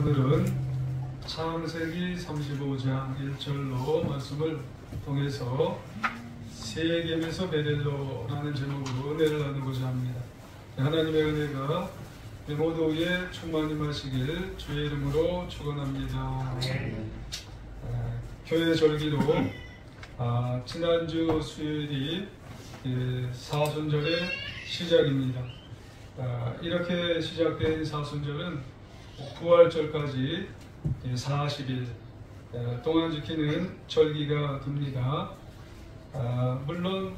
오늘은 창세기 35장 1절로 말씀을 통해서 세겜에서 베델로라는 제목으로 은혜를 나누고자 합니다. 하나님의 은혜가 모두에 충만히 마시길 주의 이름으로 축원합니다. 교회 절기로 지난주 수요일이 사순절의 시작입니다. 이렇게 시작된 사순절은 부활절까지 40일 동안 지키는 절기가 됩니다. 물론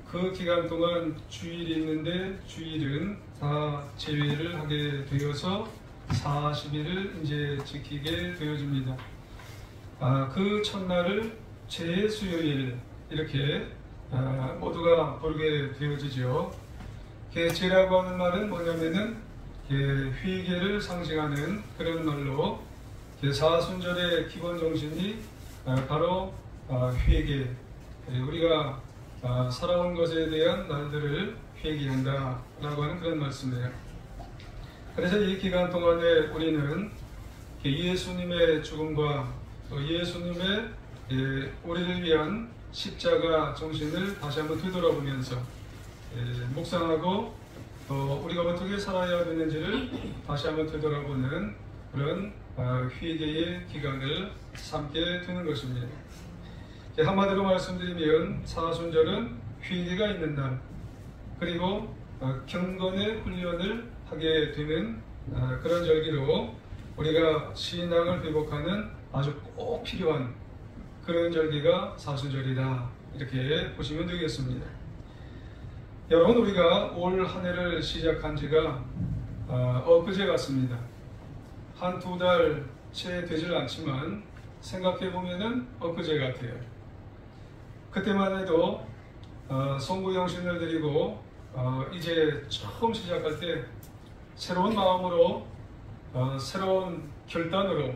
그 기간 동안 주일이 있는데 주일은 다 제외를 하게 되어서 40일을 이제 지키게 되어집니다. 그 첫날을 제수요일 이렇게 모두가 부르게 되어지죠. 제라고 하는 말은 뭐냐면은 회개를 상징하는 그런 말로 사순절의 기본 정신이 바로 회개, 우리가 살아온 것에 대한 날들을 회개한다 라고 하는 그런 말씀이에요. 그래서 이 기간 동안에 우리는 예수님의 죽음과 예수님의 우리를 위한 십자가 정신을 다시 한번 되돌아보면서 묵상하고 또 우리가 어떻게 살아야 되는지를 다시 한번 되돌아보는 그런 회개의 기간을 삼게 되는 것입니다. 한마디로 말씀드리면 사순절은 회개가 있는 날, 그리고 경건의 훈련을 하게 되는 그런 절기로 우리가 신앙을 회복하는 아주 꼭 필요한 그런 절기가 사순절이다, 이렇게 보시면 되겠습니다. 여러분, 우리가 올 한 해를 시작한 지가 엊그제 같습니다. 한 두 달 채 되질 않지만 생각해 보면은 엊그제 같아요. 그때만 해도 송구영신을 드리고 이제 처음 시작할 때 새로운 마음으로 새로운 결단으로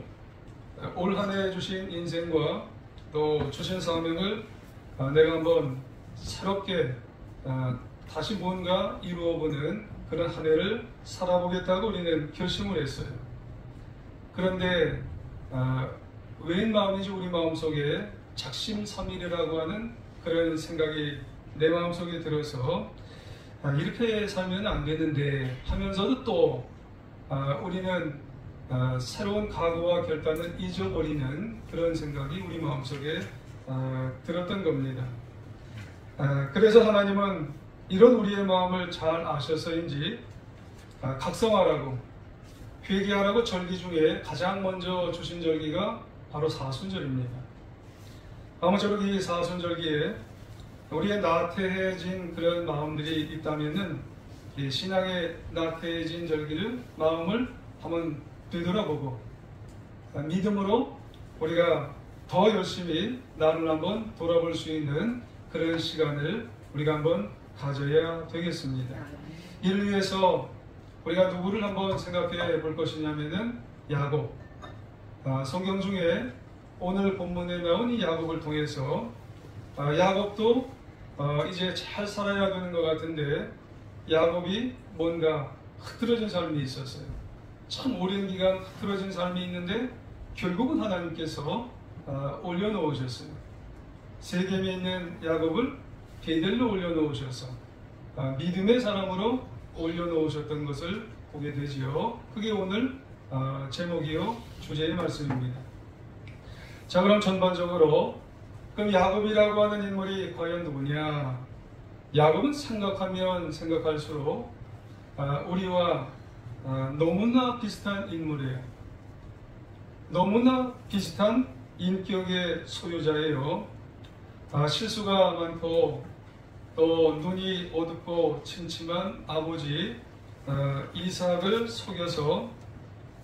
올 한 해 주신 인생과 또 주신 사명을 내가 한번 새롭게 다시 뭔가 이루어보는 그런 한 해를 살아보겠다고 우리는 결심을 했어요. 그런데 웬 마음인지 우리 마음속에 작심삼일이라고 하는 그런 생각이 내 마음속에 들어서 이렇게 살면 안 되는데 하면서도 또 우리는 새로운 각오와 결단을 잊어버리는 그런 생각이 우리 마음속에 들었던 겁니다. 그래서 하나님은 이런 우리의 마음을 잘 아셔서인지 각성하라고, 회개하라고 절기 중에 가장 먼저 주신 절기가 바로 사순절입니다. 아무쪼록 이 사순절기에 우리의 나태해진 그런 마음들이 있다면은 신앙의 나태해진 절기를 마음을 한번 되돌아보고 믿음으로 우리가 더 열심히 나를 한번 돌아볼 수 있는 그런 시간을 우리가 한번 가져야 되겠습니다. 이를 위해서 우리가 누구를 한번 생각해 볼 것이냐면은 야곱. 성경 중에 오늘 본문에 나온 이 야곱을 통해서 야곱도 이제 잘 살아야 되는 것 같은데 야곱이 뭔가 흐트러진 삶이 있었어요. 참 오랜 기간 흐트러진 삶이 있는데 결국은 하나님께서 올려놓으셨어요. 세겜에 있는 야곱을 베델로 올려놓으셔서 믿음의 사람으로 올려놓으셨던 것을 보게 되지요. 그게 오늘 제목이요 주제의 말씀입니다. 자, 그럼 전반적으로 그럼 야곱이라고 하는 인물이 과연 누구냐? 야곱은 생각하면 생각할수록 우리와 너무나 비슷한 인물이에요. 너무나 비슷한 인격의 소유자예요. 실수가 많고 또 눈이 어둡고 침침한 아버지 이삭을 속여서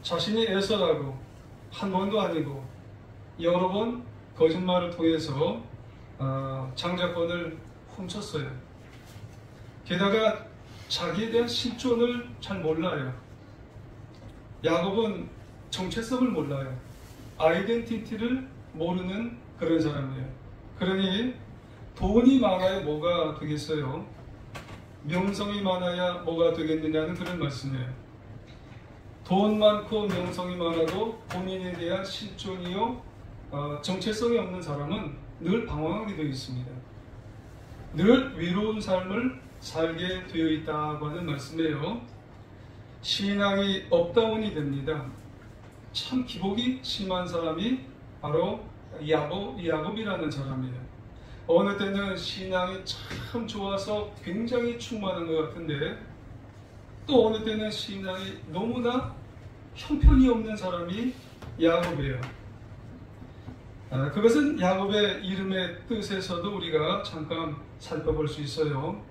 자신이 에서라고 한 번도 아니고 여러 번 거짓말을 통해서 장자권을 훔쳤어요. 게다가 자기에 대한 실존을 잘 몰라요. 야곱은 정체성을 몰라요. 아이덴티티를 모르는 그런 사람이에요. 그러니 돈이 많아야 뭐가 되겠어요? 명성이 많아야 뭐가 되겠느냐는 그런 말씀이에요. 돈 많고 명성이 많아도 본인에 대한 실존이요 정체성이 없는 사람은 늘 방황하게 되어 있습니다. 늘 외로운 삶을 살게 되어 있다고 하는 말씀이에요. 신앙이 업다운이 됩니다. 참 기복이 심한 사람이 바로 야곱이라는 사람이에요. 어느 때는 신앙이 참 좋아서 굉장히 충만한 것 같은데 또 어느 때는 신앙이 너무나 형편이 없는 사람이 야곱이에요. 그것은 야곱의 이름의 뜻에서도 우리가 잠깐 살펴볼 수 있어요.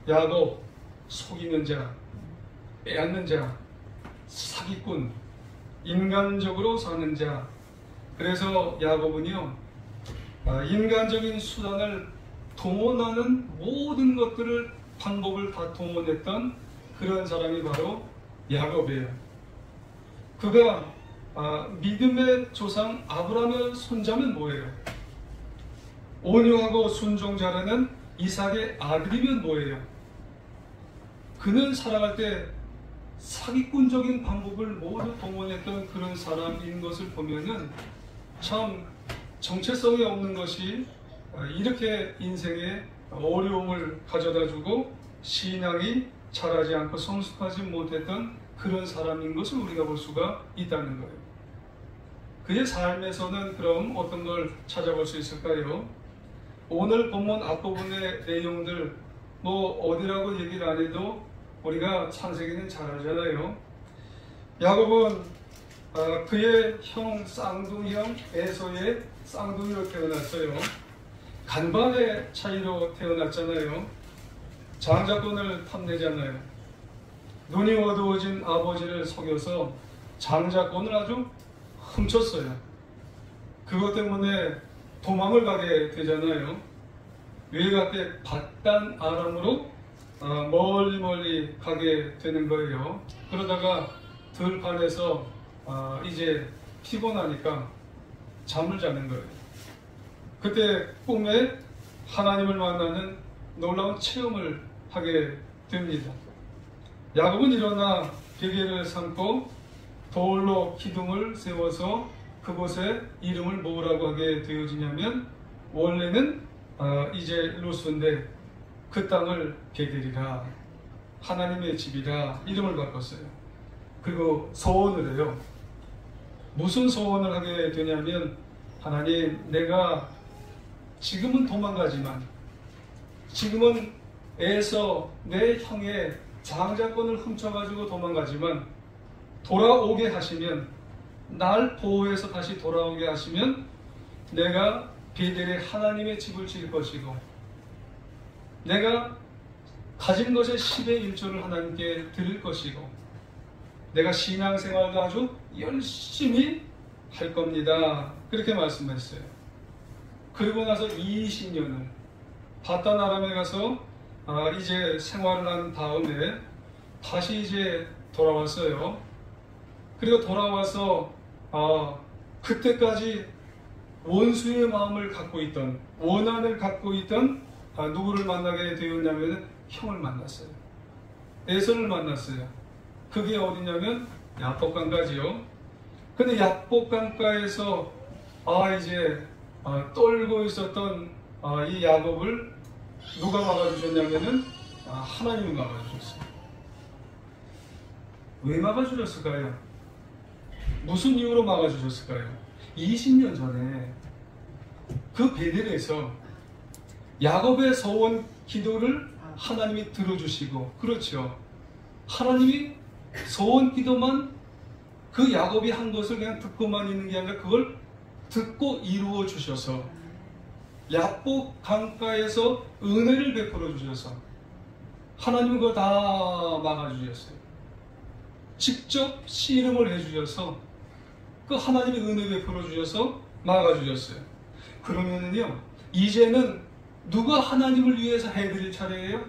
야곱, 속이는 자, 빼앗는 자, 사기꾼, 인간적으로 사는 자. 그래서 야곱은요, 인간적인 수단을 동원하는 모든 것들을 방법을 다 동원했던 그런 사람이 바로 야곱이에요. 그가 믿음의 조상 아브라함의 손자면 뭐예요? 온유하고 순종자라는 이삭의 아들이면 뭐예요? 그는 살아갈 때 사기꾼적인 방법을 모두 동원했던 그런 사람인 것을 보면은 참 정체성이 없는 것이 이렇게 인생에 어려움을 가져다주고 신앙이 자라지 않고 성숙하지 못했던 그런 사람인 것을 우리가 볼 수가 있다는 거예요. 그의 삶에서는 그럼 어떤 걸 찾아볼 수 있을까요? 오늘 본문 앞부분의 내용들 어디라고 얘기를 안 해도 우리가 창세기는 잘 알잖아요. 야곱은 그의 형 쌍둥이 형 에서의 쌍둥이로 태어났어요. 간반의 차이로 태어났잖아요. 장자권을 탐내잖아요. 눈이 어두워진 아버지를 속여서 장자권을 아주 훔쳤어요. 그것 때문에 도망을 가게 되잖아요. 외갓댁 밧단 아람으로 멀리 가게 되는 거예요. 그러다가 들판에서 이제 피곤하니까 잠을 자는 거예요. 그때 꿈에 하나님을 만나는 놀라운 체험을 하게 됩니다. 야곱은 일어나 베개를 삼고 돌로 기둥을 세워서 그곳에 이름을 뭐라고 하게 되어지냐면 원래는 이제 루스인데 그 땅을 베델이라 하나님의 집이라 이름을 바꿨어요. 그리고 소원을 해요. 무슨 소원을 하게 되냐면 하나님, 내가 지금은 도망가지만 지금은 에서 내 형의 장자권을 훔쳐가지고 도망가지만 돌아오게 하시면 날 보호해서 다시 돌아오게 하시면 내가 베델에 하나님의 집을 지을 것이고 내가 가진 것의 10의 1조를 하나님께 드릴 것이고 내가 신앙생활도 아주 열심히 할 겁니다. 그렇게 말씀했어요. 그리고 나서 20년을 밧단 아람에 가서 이제 생활을 한 다음에 다시 이제 돌아왔어요. 그리고 돌아와서 그때까지 원수의 마음을 갖고 있던 원한을 갖고 있던 누구를 만나게 되었냐면 형을 만났어요. 에서를 만났어요. 그게 어디냐면 야복강가지요. 근데 야복강가에서 이제 떨고 있었던 이 야곱을 누가 막아주셨냐면은 하나님이 막아주셨어요. 왜 막아주셨을까요? 무슨 이유로 막아주셨을까요? 20년 전에 그 베델에서 야곱의 소원 기도를 하나님이 들어주시고, 그렇죠. 하나님이 소원 기도만 그 야곱이 한 것을 그냥 듣고만 있는 게 아니라 그걸 듣고 이루어 주셔서 야복 강가에서 은혜를 베풀어 주셔서 하나님은 그거 다 막아주셨어요. 직접 씨름을 해주셔서 그 하나님의 은혜 베풀어 주셔서 막아주셨어요. 그러면은요, 이제는 누가 하나님을 위해서 해드릴 차례예요?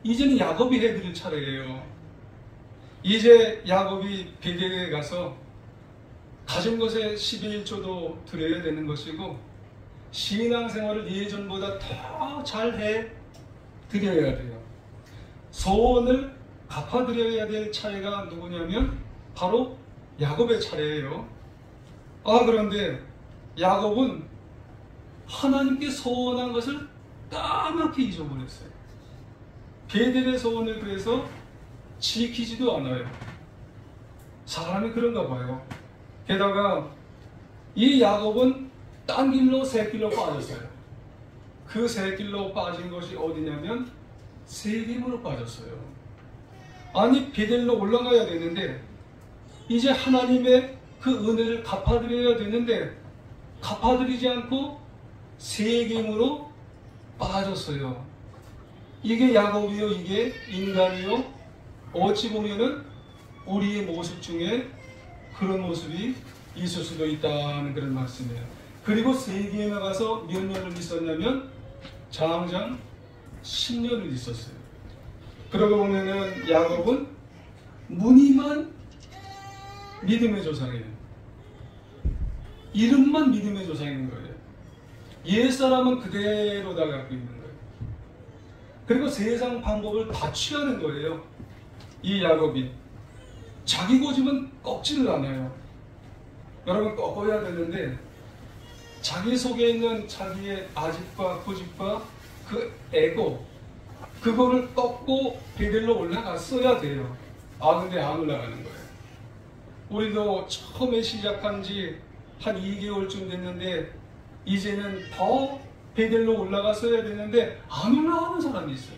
이제는 야곱이 해드릴 차례예요. 이제 야곱이 베델에 가서 가진 것의 10의 1조도 드려야 되는 것이고 신앙생활을 예전보다 더 잘해 드려야 돼요. 소원을 갚아드려야 될 차례가 누구냐면 바로 야곱의 차례예요. 그런데 야곱은 하나님께 소원한 것을 까맣게 잊어버렸어요. 베델의 소원을 그래서 지키지도 않아요. 사람이 그런가 봐요. 게다가 이 야곱은 딴 길로 새 길로 빠졌어요. 그 새 길로 빠진 것이 어디냐면 세겜으로 빠졌어요. 아니, 베델로 올라가야 되는데 이제 하나님의 그 은혜를 갚아드려야 되는데 갚아드리지 않고 세겜으로 빠졌어요. 이게 야곱이요, 이게 인간이요. 어찌 보면은 우리의 모습 중에 그런 모습이 있을 수도 있다는 그런 말씀이에요. 그리고 세겜에 가서 몇 년을 있었냐면 장장 10년을 있었어요. 그러고 보면은 야곱은 무늬만 믿음의 조상이에요. 이름만 믿음의 조상인 거예요. 옛사람은 그대로 다 갖고 있는 거예요. 그리고 세상 방법을 다 취하는 거예요. 이 야곱이 자기 고집은 꺾지를 않아요. 여러분, 꺾어야 되는데 자기 속에 있는 자기의 아집과 고집과 그 에고, 그거를 꺾고 베델로 올라갔어야 돼요. 근데 안 올라가는 거예요. 우리도 처음에 시작한 지 한 2개월쯤 됐는데 이제는 더 베델로 올라갔어야 되는데 안 올라가는 사람이 있어요.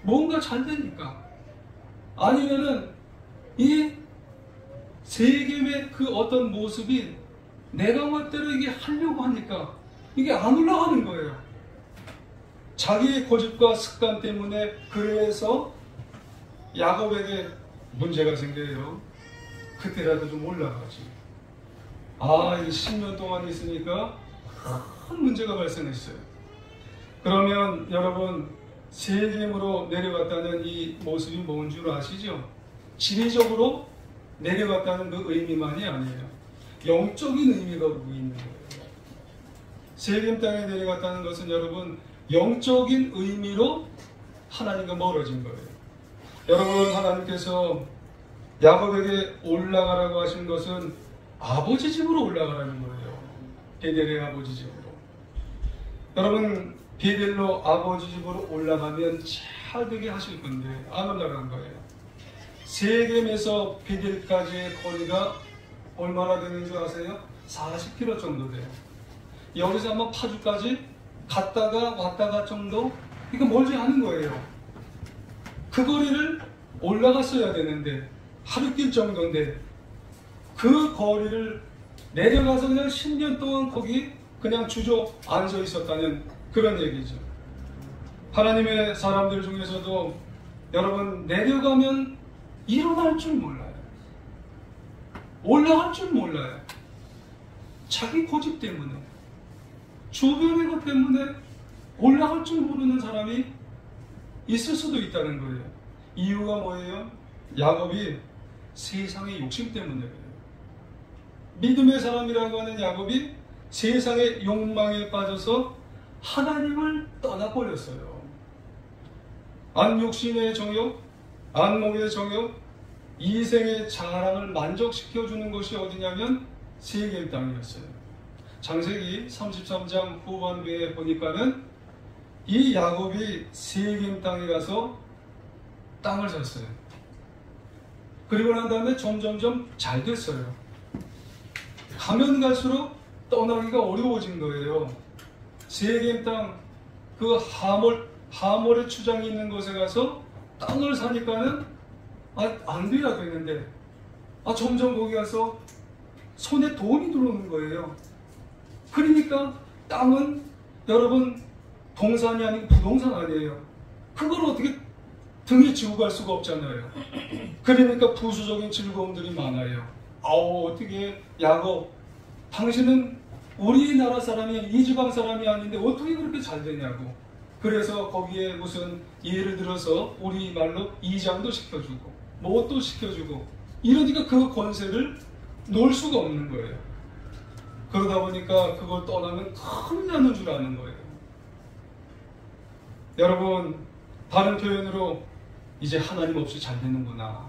뭔가 잘 되니까. 아니면은 이 세겜의 그 어떤 모습이 내가 멋대로 이게 하려고 하니까 이게 안 올라가는 거예요. 자기의 고집과 습관 때문에. 그래서 야곱에게 문제가 생겨요. 그때라도 좀 올라가지. 이 10년 동안 있으니까 큰 문제가 발생했어요. 그러면 여러분, 세겜으로 내려갔다는 이 모습이 뭔 줄 아시죠? 지리적으로 내려갔다는 그 의미만이 아니에요. 영적인 의미가 우고 있는 거예요. 세겜 땅에 내려갔다는 것은 여러분, 영적인 의미로 하나님과 멀어진 거예요. 여러분, 하나님께서 야곱에게 올라가라고 하신 것은 아버지 집으로 올라가라는 거예요. 베델의 아버지 집으로. 여러분, 베델로 아버지 집으로 올라가면 잘 되게 하실 건데 안 올라간 거예요. 세겜에서 베델까지의 거리가 얼마나 되는 줄 아세요? 40km 정도 돼요. 여기서 한번 파주까지 갔다가 왔다가 정도? 이거 멀지 않은 거예요. 그 거리를 올라갔어야 되는데 하루길 정도인데 그 거리를 내려가서 그냥 10년 동안 거기 그냥 주저앉아 있었다는 그런 얘기죠. 하나님의 사람들 중에서도 여러분, 내려가면 일어날 줄 몰라요. 올라갈 줄 몰라요. 자기 고집 때문에, 주변의 것 때문에 올라갈 줄 모르는 사람이 있을 수도 있다는 거예요. 이유가 뭐예요? 야곱이 세상의 욕심 때문에 그래요. 믿음의 사람이라고 하는 야곱이 세상의 욕망에 빠져서 하나님을 떠나버렸어요. 안욕심의 정욕, 안목의 정욕, 이생의 자랑을 만족시켜주는 것이 어디냐면 세겜 땅이었어요. 창세기 33장 후반부에 보니까는 이 야곱이 세겜 땅에 가서 땅을 샀어요. 그리고 난 다음에 점점점 잘 됐어요. 가면 갈수록 떠나기가 어려워진 거예요. 세겜 땅, 그 하몰의 추장이 있는 곳에 가서 땅을 사니까는 안 돼야 되는데 점점 거기 가서 손에 돈이 들어오는 거예요. 그러니까 땅은 여러분 동산이 아니고 부동산 아니에요. 그걸 어떻게 등에 지고 갈 수가 없잖아요. 그러니까 부수적인 즐거움들이 많아요. 어떻게 야곱, 당신은 우리나라 사람이 이 지방 사람이 아닌데 어떻게 그렇게 잘 되냐고. 그래서 거기에 무슨 예를 들어서 우리 말로 이장도 시켜주고 뭣도 시켜주고 이러니까 그 권세를 놓을 수가 없는 거예요. 그러다 보니까 그걸 떠나면 큰일 나는 줄 아는 거예요. 여러분, 다른 표현으로 이제 하나님 없이 잘 되는구나.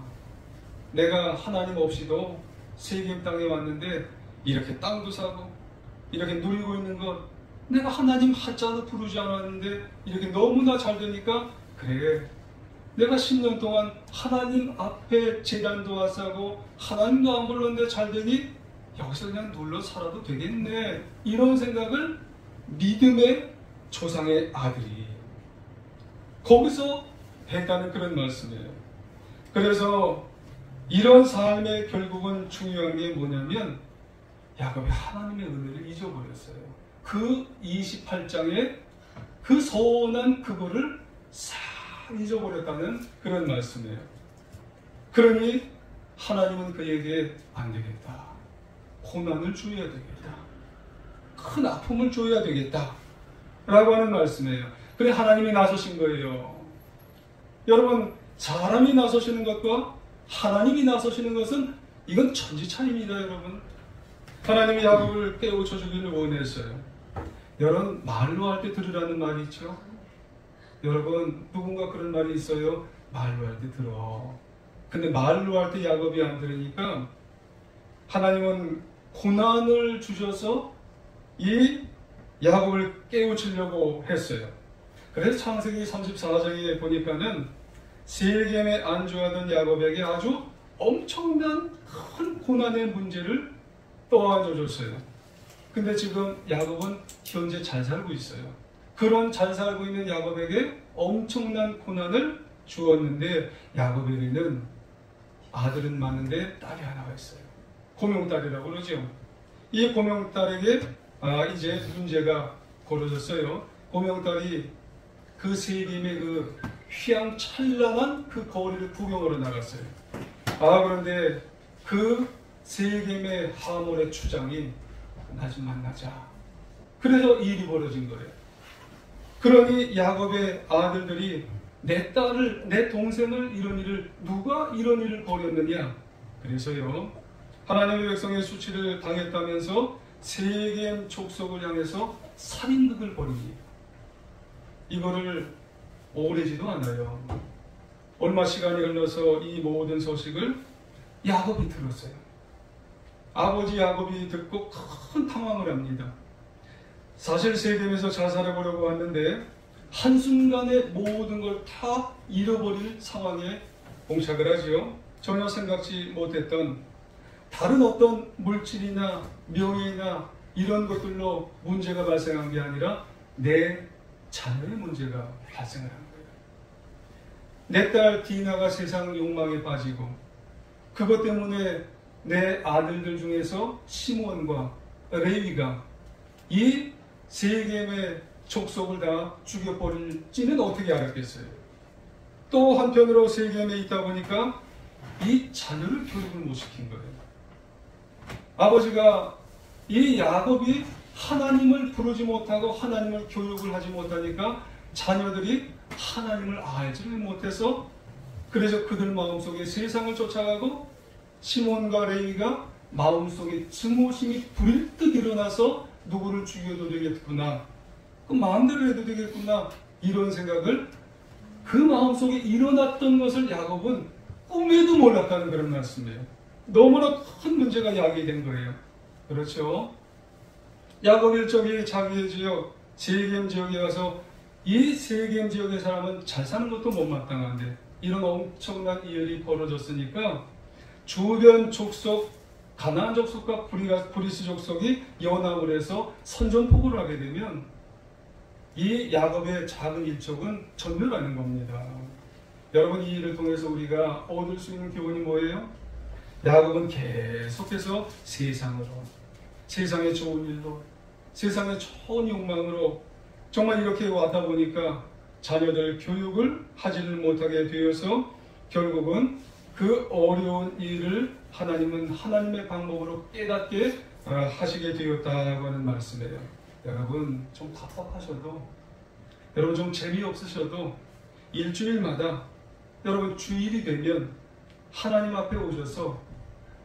내가 하나님 없이도 세겜 땅에 왔는데 이렇게 땅도 사고 이렇게 누리고 있는 것, 내가 하나님 한자도 부르지 않았는데 이렇게 너무나 잘 되니까 그래, 내가 10년 동안 하나님 앞에 제단도 왔사고 하나님도 안 불렀는데 잘 되니 여기서 그냥 눌러 살아도 되겠네, 이런 생각을 믿음의 조상의 아들이 거기서 했다는 그런 말씀이에요. 그래서 이런 삶의 결국은 중요한 게 뭐냐면 야곱이 하나님의 은혜를 잊어버렸어요. 그 28장에 그 서운한 그거를 싹 잊어버렸다는 그런 말씀이에요. 그러니 하나님은 그에게 안 되겠다, 고난을 줘야 되겠다, 큰 아픔을 줘야 되겠다 라고 하는 말씀이에요. 그래 하나님이 나서신 거예요. 여러분, 사람이 나서시는 것과 하나님이 나서시는 것은 이건 천지차이입니다. 여러분, 하나님이 야곱을 깨우쳐 주기를 원했어요. 여러분, 말로 할 때 들으라는 말이 있죠. 여러분, 누군가 그런 말이 있어요. 말로 할 때 들어. 근데 말로 할 때 야곱이 안 들으니까 하나님은 고난을 주셔서 이 야곱을 깨우치려고 했어요. 그래서 창세기 34장에 보니까는 세겜에 안주하던 야곱에게 아주 엄청난 큰 고난의 문제를 떠안아 줬어요. 근데 지금 야곱은 현재 잘 살고 있어요. 그런 잘 살고 있는 야곱에게 엄청난 고난을 주었는데 야곱에게는 아들은 많은데 딸이 하나가 있어요. 고명딸이라고 그러죠. 이 고명딸에게 이제 문제가 벌어졌어요. 고명딸이 그 세겜의 그 휘황찬란한 그 거리를 구경하러 나갔어요. 그런데 그 세겜의 하몰의 추장이 나 좀 만나자. 그래서 일이 벌어진 거예요. 그러니 야곱의 아들들이 내 딸을, 내 동생을 이런 일을, 누가 이런 일을 벌였느냐. 그래서요, 하나님의 백성의 수치를 당했다면서 세겜 족속을 향해서 살인극을 벌입니다. 이거를 오래지도 않아요. 얼마 시간이 흘러서 이 모든 소식을 야곱이 들었어요. 아버지 야곱이 듣고 큰 당황을 합니다. 사실 세겜에서 자살해 보려고 왔는데 한순간에 모든 걸 다 잃어버릴 상황에 봉착을 하지요. 전혀 생각지 못했던 다른 어떤 물질이나 명예나 이런 것들로 문제가 발생한 게 아니라 내 자녀의 문제가 발생을 한 거예요. 내 딸 디나가 세상 욕망에 빠지고 그것 때문에 내 아들들 중에서 시몬과 레위가 이 세겜의 족속을 다 죽여버릴지는 어떻게 알았겠어요. 또 한편으로 세겜에 있다 보니까 이 자녀를 교육을 못 시킨 거예요. 아버지가 이 야곱이 하나님을 부르지 못하고 하나님을 교육을 하지 못하니까 자녀들이 하나님을 알지를 못해서 그래서 그들 마음속에 세상을 쫓아가고 시몬과 레위가 마음속에 증오심이 불일듯 일어나서 누구를 죽여도 되겠구나, 그 마음대로 해도 되겠구나, 이런 생각을 그 마음속에 일어났던 것을 야곱은 꿈에도 몰랐다는 그런 말씀이에요. 너무나 큰 문제가 야기된 거예요. 그렇죠? 야곱 일족이 자기의 지역 세겜 지역에 와서 이 세겜 지역의 사람은 잘 사는 것도 못마땅한데 이런 엄청난 이열이 벌어졌으니까 주변 족속, 가나안 족속과 브리스 족속이 연합을 해서 선전포고를 하게 되면 이 야곱의 작은 일족은 전멸하는 겁니다. 여러분, 이 일을 통해서 우리가 얻을 수 있는 교훈이 뭐예요? 야곱은 계속해서 세상으로, 세상의 좋은 일로, 세상의 좋은 욕망으로 정말 이렇게 왔다 보니까 자녀들 교육을 하지를 못하게 되어서 결국은 그 어려운 일을 하나님은 하나님의 방법으로 깨닫게 하시게 되었다고 하는 말씀이에요. 여러분, 좀 답답하셔도, 여러분 좀 재미없으셔도 일주일마다 여러분 주일이 되면 하나님 앞에 오셔서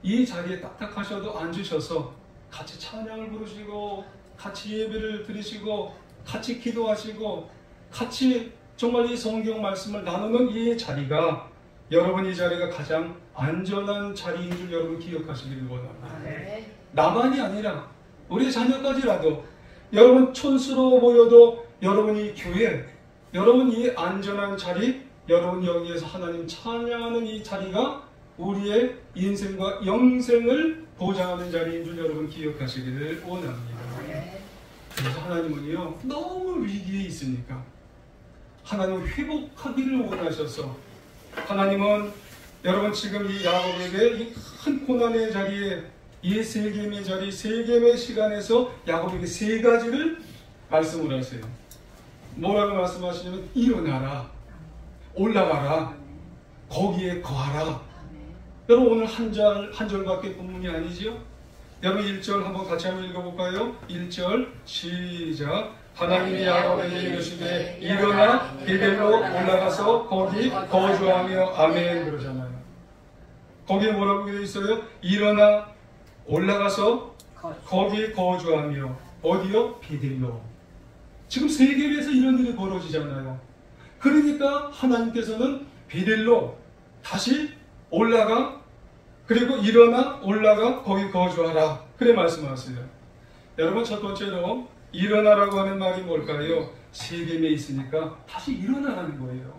이 자리에 딱딱하셔도 앉으셔서 같이 찬양을 부르시고 같이 예배를 드리시고 같이 기도하시고 같이 정말 이 성경 말씀을 나누는 이 자리가 여러분 이 자리가 가장 안전한 자리인 줄 여러분 기억하시기를 원합니다. 나만이 아니라 우리 자녀까지라도 여러분 촌스러워 보여도 여러분 이 교회, 여러분 이 안전한 자리, 여러분 여기에서 하나님 찬양하는 이 자리가 우리의 인생과 영생을 보장하는 자리인 줄 여러분 기억하시기를 원합니다. 그래서 하나님은요, 너무 위기에 있으니까 하나님은 회복하기를 원하셔서 하나님은 여러분 지금 이 야곱에게 이 큰 고난의 자리에 이 세겜의 자리, 세겜의 시간에서 야곱에게 세 가지를 말씀을 하세요. 뭐라고 말씀하시냐면 일어나라, 올라가라, 거기에 거하라. 여러분 오늘 한 절밖에 본문이 아니지요? 여러분 1절 한번 같이 한번 읽어볼까요? 1절 시작. 하나님이 야곱에게 이르시되 일어나 베델로 올라가서 거기 거주하며 아멘 그러잖아요. 거기에 뭐라고 되어 있어요? 일어나 올라가서 거기 거주하며 어디요? 베델로. 지금 세겜에서 이런 일이 벌어지잖아요. 그러니까 하나님께서는 베델로 다시 올라가, 그리고 일어나 올라가 거기 거주하라 그래 말씀하세요. 여러분 첫 번째로 일어나라고 하는 말이 뭘까요? 세겜에 있으니까 다시 일어나라는 거예요.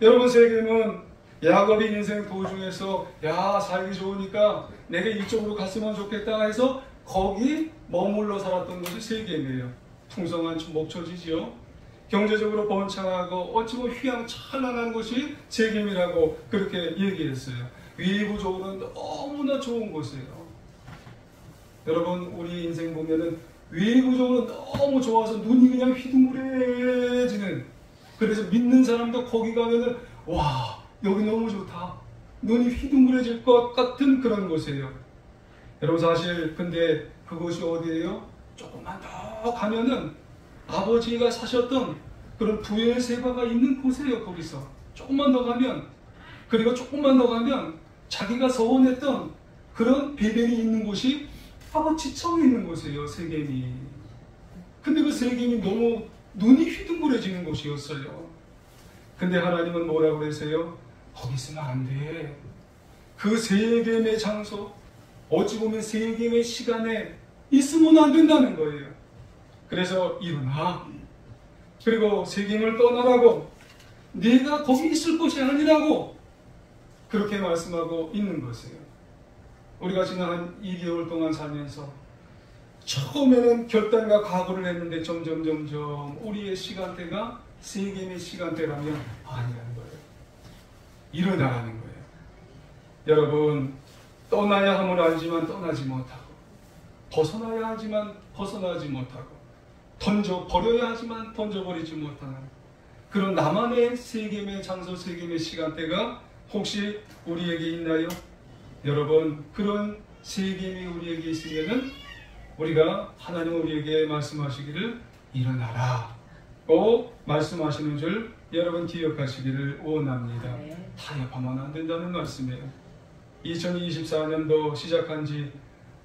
여러분 세겜은 야곱의 인생 도중에서 야 살기 좋으니까 내가 이쪽으로 갔으면 좋겠다 해서 거기 머물러 살았던 것이 세겜이에요. 풍성한 목초지지요. 경제적으로 번창하고 어찌 보면 휘황찬란한 것이 세겜이라고 그렇게 얘기했어요. 외부적으로는 너무나 좋은 곳이에요. 여러분 우리 인생 보면은 외부적으로 너무 좋아서 눈이 그냥 휘둥그레지는, 그래서 믿는 사람도 거기 가면은 와 여기 너무 좋다, 눈이 휘둥그레질 것 같은 그런 곳이에요. 여러분 사실 근데 그곳이 어디예요? 조금만 더 가면은 아버지가 사셨던 그런 부엘세바가 있는 곳이에요. 거기서 조금만 더 가면, 그리고 조금만 더 가면 자기가 서원했던 그런 베델이 있는 곳이 바로 지청에 있는 곳이에요. 세겜이. 근데 그 세겜이 너무 눈이 휘둥그레지는 곳이었어요. 근데 하나님은 뭐라고 그러세요? 거기 있으면 안 돼. 그 세겜의 장소, 어찌 보면 세겜의 시간에 있으면 안 된다는 거예요. 그래서 일어나, 그리고 세겜을 떠나라고, 네가 거기 있을 곳이 아니라고 그렇게 말씀하고 있는 것이에요. 우리가 지난 한 2개월 동안 살면서 처음에는 결단과 각오를 했는데 점점 우리의 시간대가 세겜의 시간대라면 아니라는 거예요. 일어나라는 거예요. 여러분 떠나야 함을 알지만 떠나지 못하고, 벗어나야 하지만 벗어나지 못하고, 던져버려야 하지만 던져버리지 못하는 그런 나만의 세겜의 장소, 세겜의 시간대가 혹시 우리에게 있나요? 여러분 그런 세겜이 우리에게 있으면은 우리가 하나님 우리에게 말씀하시기를 일어나라 말씀하시는 줄 여러분 기억하시기를 원합니다. 타협하면 안 된다는 말씀이에요. 2024년도 시작한 지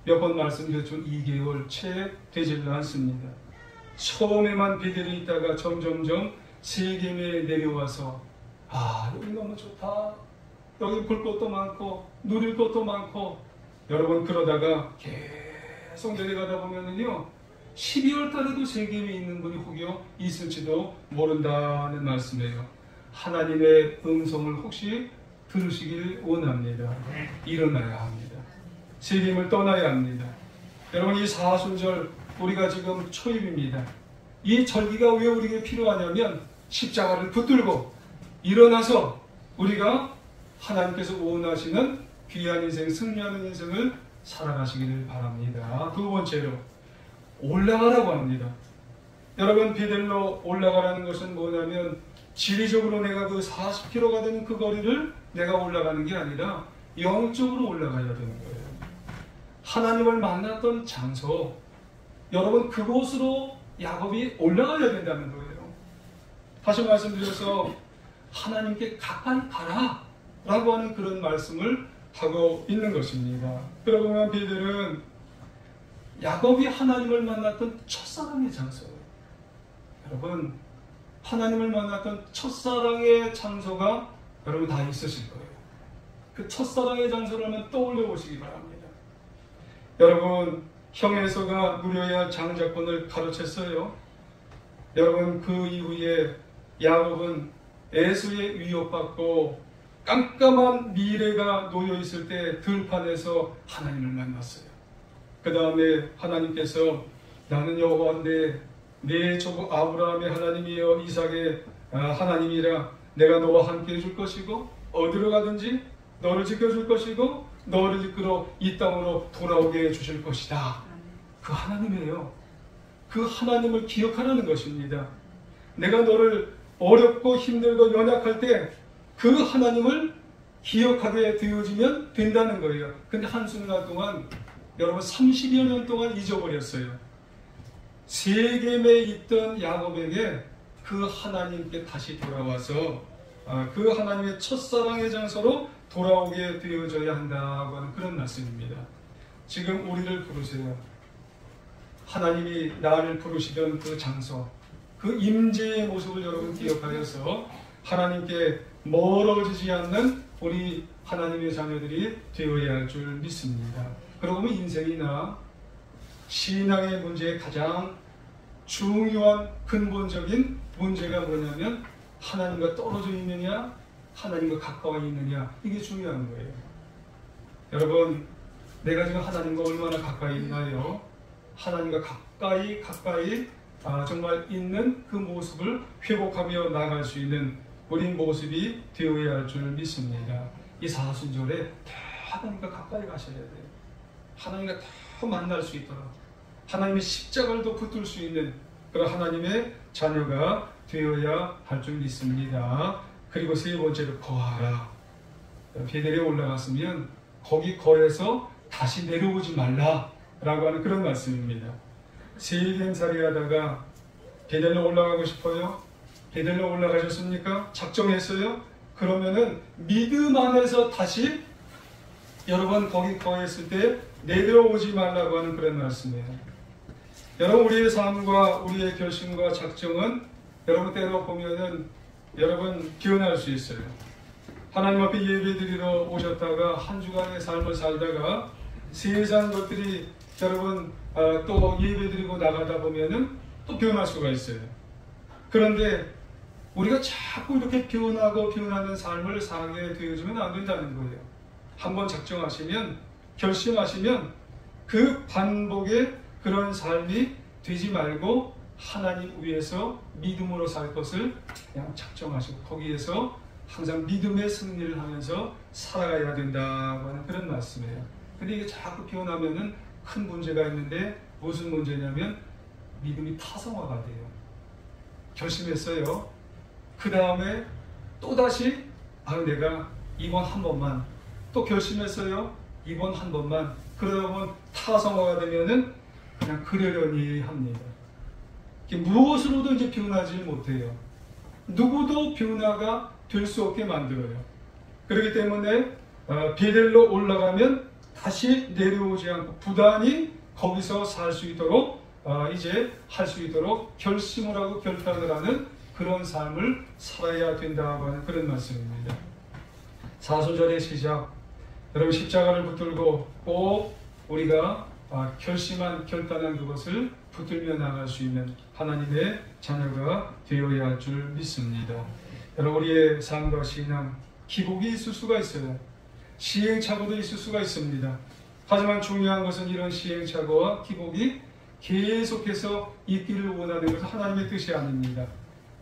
몇 번 말씀드렸죠. 2개월 채 되지는 않습니다. 처음에만 베델에 있다가 점점점 세겜에 내려와서 아 여기 너무 좋다, 여기 볼 것도 많고 누릴 것도 많고, 여러분 그러다가 계속 내려가다 보면은요 12월 달에도 세겜에 있는 분이 혹여 있을지도 모른다는 말씀이에요. 하나님의 음성을 혹시 들으시길 원합니다. 일어나야 합니다. 세겜을 떠나야 합니다. 여러분 이 사순절 우리가 지금 초입입니다. 이 절기가 왜 우리에게 필요하냐면 십자가를 붙들고 일어나서 우리가 하나님께서 원하시는 귀한 인생, 승리하는 인생을 살아가시기를 바랍니다. 두 번째로 올라가라고 합니다. 여러분 베델로 올라가라는 것은 뭐냐면 지리적으로 내가 그 40km가 되는 그 거리를 내가 올라가는 게 아니라 영적으로 올라가야 되는 거예요. 하나님을 만났던 장소, 여러분 그곳으로 야곱이 올라가야 된다는 거예요. 다시 말씀드려서 하나님께 가까이 가라 라고 하는 그런 말씀을 하고 있는 것입니다. 그러고 보면 베델은 야곱이 하나님을 만났던 첫사랑의 장소예요. 여러분 하나님을 만났던 첫사랑의 장소가 여러분 다 있으실 거예요. 그 첫사랑의 장소를 한번 떠올려 보시기 바랍니다. 여러분, 형에서가 누려야 할 장자권을 가르쳤어요. 여러분, 그 이후에 야곱은 에서의 위협받고 깜깜한 미래가 놓여있을 때 들판에서 하나님을 만났어요. 그 다음에 하나님께서 나는 여호와인데 내 조부 아브라함의 하나님이여 이삭의 하나님이라 내가 너와 함께 해줄 것이고 어디로 가든지 너를 지켜줄 것이고 너를 이끌어 이 땅으로 돌아오게 해주실 것이다. 그 하나님이에요. 그 하나님을 기억하라는 것입니다. 내가 너를 어렵고 힘들고 연약할 때 그 하나님을 기억하게 되어지면 된다는 거예요. 근데 한순간 동안 여러분 30여 년 동안 잊어버렸어요. 세겜에 있던 야곱에게 그 하나님께 다시 돌아와서 그 하나님의 첫사랑의 장소로 돌아오게 되어져야 한다고 하는 그런 말씀입니다. 지금 우리를 부르세요. 하나님이 나를 부르시던 그 장소, 그 임재의 모습을 여러분 기억하여서 하나님께 멀어지지 않는 우리 하나님의 자녀들이 되어야 할 줄 믿습니다. 그러고 보면 인생이나 신앙의 문제의 가장 중요한 근본적인 문제가 뭐냐면 하나님과 떨어져 있느냐 하나님과 가까워 있느냐, 이게 중요한 거예요. 여러분, 내가 지금 하나님과 얼마나 가까이 있나요? 하나님과 가까이 정말 있는 그 모습을 회복하며 나아갈 수 있는 우리 모습이 되어야 할 줄 믿습니다. 이 사순절에 하나님과 가까이 가셔야 돼요. 하나님과 더 만날 수 있도록 하나님의 십자가를 더 붙들 수 있는 그런 하나님의 자녀가 되어야 할 줄 믿습니다. 그리고 세 번째로 거하라. 베델에 올라갔으면 거기 거해서 다시 내려오지 말라라고 하는 그런 말씀입니다. 세겜살이 하다가 베델로 올라가고 싶어요? 베델로 올라가셨습니까? 작정했어요? 그러면은 믿음 안에서 다시 여러분 거기 거했을 때 내려오지 말라고 하는 그런 말씀이에요. 여러분, 우리의 삶과 우리의 결심과 작정은 여러분 때로 보면은 여러분 변할 수 있어요. 하나님 앞에 예배드리러 오셨다가 한 주간의 삶을 살다가 세상 것들이 여러분 또 예배드리고 나가다 보면은 또 변할 수가 있어요. 그런데 우리가 자꾸 이렇게 변하고 변하는 삶을 살게 되어지면 안 된다는 거예요. 한번 작정하시면, 결심하시면 그 반복의 그런 삶이 되지 말고 하나님 위해서 믿음으로 살 것을 그냥 작정하시고 거기에서 항상 믿음의 승리를 하면서 살아가야 된다고 하는 그런 말씀이에요. 근데 이게 자꾸 변하면은 큰 문제가 있는데 무슨 문제냐면 믿음이 타성화가 돼요. 결심했어요. 그 다음에 또다시 내가 이번 한 번만, 또 결심했어요. 이번 한 번만. 그러다 보면 타성화가 되면은 그냥 그러려니 합니다. 무엇으로도 이제 변하지 못해요. 누구도 변화가 될 수 없게 만들어요. 그렇기 때문에 베델로 올라가면 다시 내려오지 않고 부단히 거기서 살 수 있도록 이제 할 수 있도록 결심을 하고 결단을 하는 그런 삶을 살아야 된다고 하는 그런 말씀입니다. 사순절의 시작, 여러분 십자가를 붙들고 꼭 우리가 결심한 결단한 그것을 붙들며 나갈 수 있는 하나님의 자녀가 되어야 할 줄 믿습니다. 여러분, 우리의 삶과 신앙 기복이 있을 수가 있어요. 시행착오도 있을 수가 있습니다. 하지만 중요한 것은 이런 시행착오와 기복이 계속해서 있기를 원하는 것은 하나님의 뜻이 아닙니다.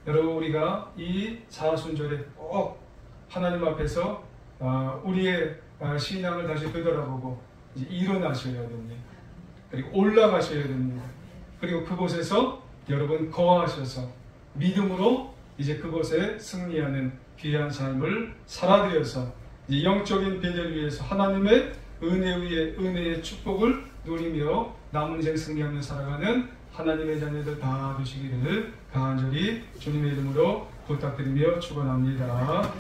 여러분, 우리가 이 사순절에 꼭 하나님 앞에서 우리의 신앙을 다시 되돌아보고 이제 일어나셔야 됩니다. 그리고 올라가셔야 됩니다. 그리고 그곳에서 여러분 거하셔서 믿음으로 이제 그곳에 승리하는 귀한 삶을 살아들여서 이제 영적인 베델 위에서 하나님의 은혜 위에 은혜의 축복을 누리며 남은 인생 승리하며 살아가는 하나님의 자녀들 다 되시기를 간절히 주님의 이름으로 부탁드리며 축원합니다.